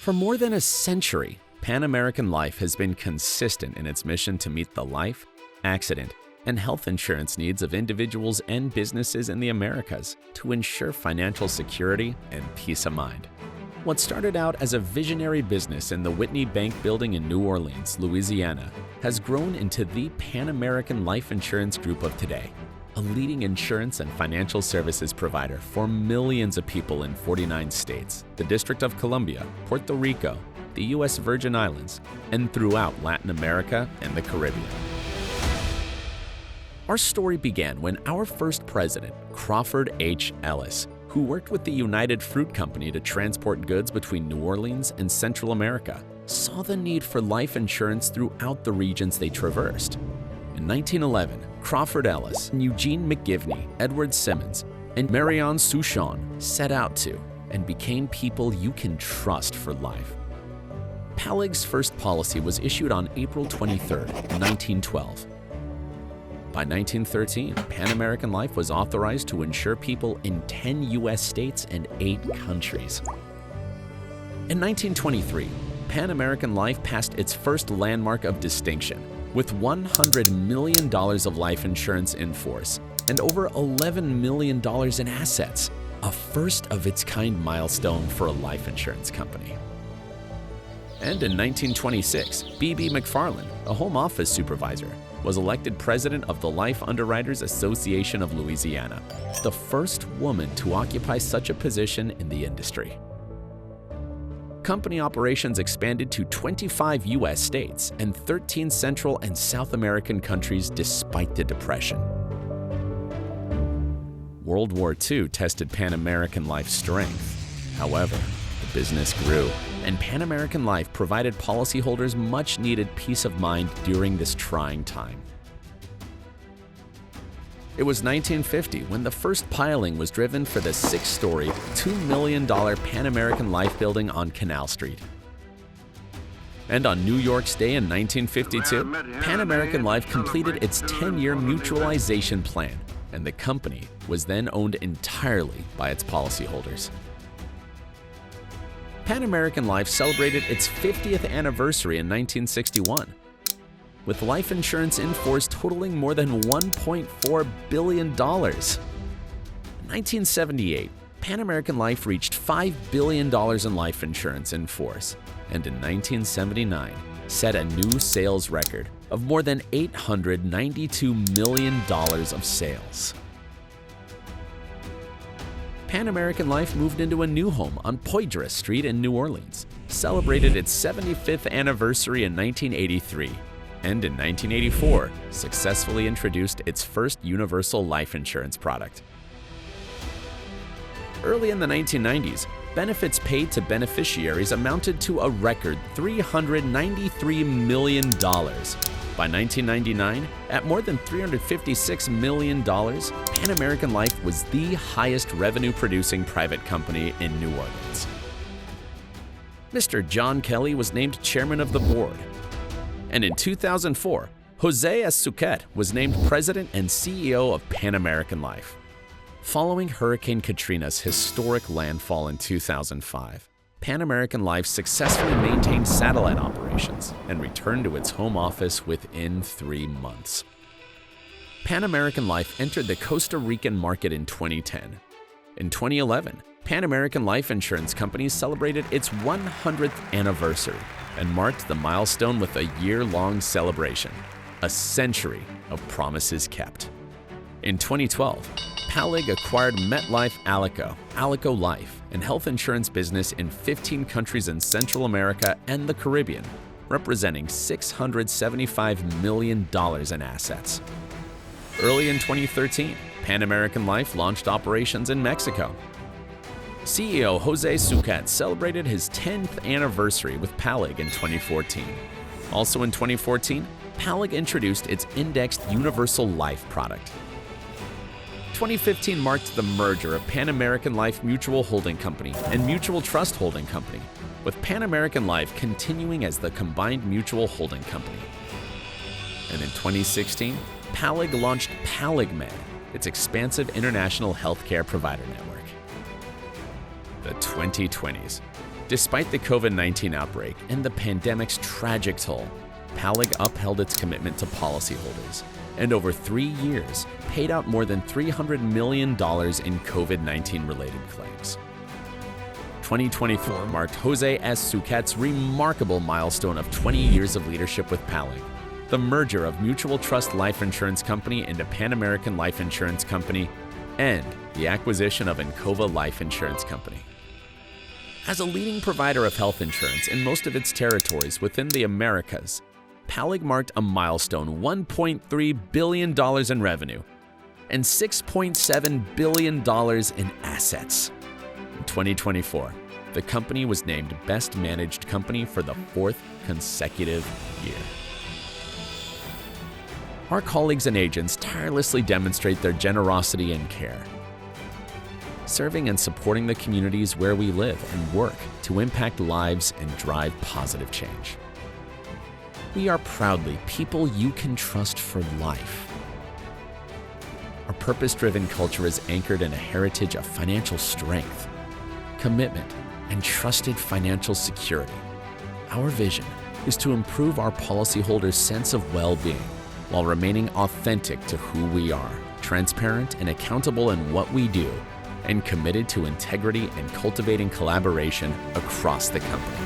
For more than a century, Pan American Life has been consistent in its mission to meet the life, accident, and health insurance needs of individuals and businesses in the Americas to ensure financial security and peace of mind. What started out as a visionary business in the Whitney Bank building in New Orleans, Louisiana, has grown into the Pan American Life Insurance Group of today, a leading insurance and financial services provider for millions of people in 49 states, the District of Columbia, Puerto Rico, the U.S. Virgin Islands, and throughout Latin America and the Caribbean. Our story began when our first president, Crawford H. Ellis, who worked with the United Fruit Company to transport goods between New Orleans and Central America, saw the need for life insurance throughout the regions they traversed. In 1911, Crawford Ellis, Eugene McGivney, Edward Simmons, and Marion Souchon set out to and became people you can trust for life. PALIG's first policy was issued on April 23, 1912. By 1913, Pan American Life was authorized to insure people in 10 U.S. states and 8 countries. In 1923, Pan American Life passed its first landmark of distinction, with $100 million of life insurance in force and over $11 million in assets, a first-of-its-kind milestone for a life insurance company. And in 1926, B.B. McFarland, a home office supervisor, was elected president of the Life Underwriters Association of Louisiana, the first woman to occupy such a position in the industry. Company operations expanded to 25 U.S. states and 13 Central and South American countries despite the Depression. World War II tested Pan American Life's strength. However, the business grew, and Pan American Life provided policyholders much-needed peace of mind during this trying time. It was 1950 when the first piling was driven for the 6-story, $2 million Pan American Life building on Canal Street. And on New York's Day in 1952, Pan American Life completed its 10-year mutualization plan, and the company was then owned entirely by its policyholders. Pan American Life celebrated its 50th anniversary in 1961, with life insurance in force totaling more than $1.4 billion. In 1978, Pan American Life reached $5 billion in life insurance in force, and in 1979 set a new sales record of more than $892 million of sales. Pan American Life moved into a new home on Poydras Street in New Orleans, celebrated its 75th anniversary in 1983, and in 1984 successfully introduced its first universal life insurance product. Early in the 1990s, benefits paid to beneficiaries amounted to a record $393 million. By 1999, at more than $356 million, Pan American Life was the highest revenue-producing private company in New Orleans. Mr. John Kelly was named chairman of the board. And in 2004, Jose S. Suquet was named president and CEO of Pan American Life. Following Hurricane Katrina's historic landfall in 2005, Pan American Life successfully maintained satellite operations and returned to its home office within 3 months. Pan American Life entered the Costa Rican market in 2010. In 2011, Pan American Life Insurance Company celebrated its 100th anniversary and marked the milestone with a year-long celebration, a century of promises kept. In 2012, PALIG acquired MetLife Alico Life, and health insurance business in 15 countries in Central America and the Caribbean, representing $675 million in assets. Early in 2013, Pan American Life launched operations in Mexico. CEO Jose Suquet celebrated his 10th anniversary with PALIG in 2014. Also in 2014, PALIG introduced its indexed universal life product. 2015 marked the merger of Pan American Life Mutual Holding Company and Mutual Trust Holding Company, with Pan American Life continuing as the combined mutual holding company. And in 2016, PALIG launched PALIGMed, its expansive international healthcare provider network. The 2020s. Despite the COVID-19 outbreak and the pandemic's tragic toll, PALIG upheld its commitment to policyholders and over 3 years paid out more than $300 million in COVID-19 related claims. 2024 marked Jose S. Suquet's remarkable milestone of 20 years of leadership with PALIG, the merger of Mutual Trust Life Insurance Company into Pan American Life Insurance Company, and the acquisition of Encova Life Insurance Company. As a leading provider of health insurance in most of its territories within the Americas, PALIG marked a milestone $1.3 billion in revenue and $6.7 billion in assets. In 2024, the company was named Best Managed Company for the 4th consecutive year. Our colleagues and agents tirelessly demonstrate their generosity and care, serving and supporting the communities where we live and work to impact lives and drive positive change. We are proudly people you can trust for life. Our purpose-driven culture is anchored in a heritage of financial strength, commitment, and trusted financial security. Our vision is to improve our policyholders' sense of well-being while remaining authentic to who we are, transparent and accountable in what we do, and committed to integrity and cultivating collaboration across the company.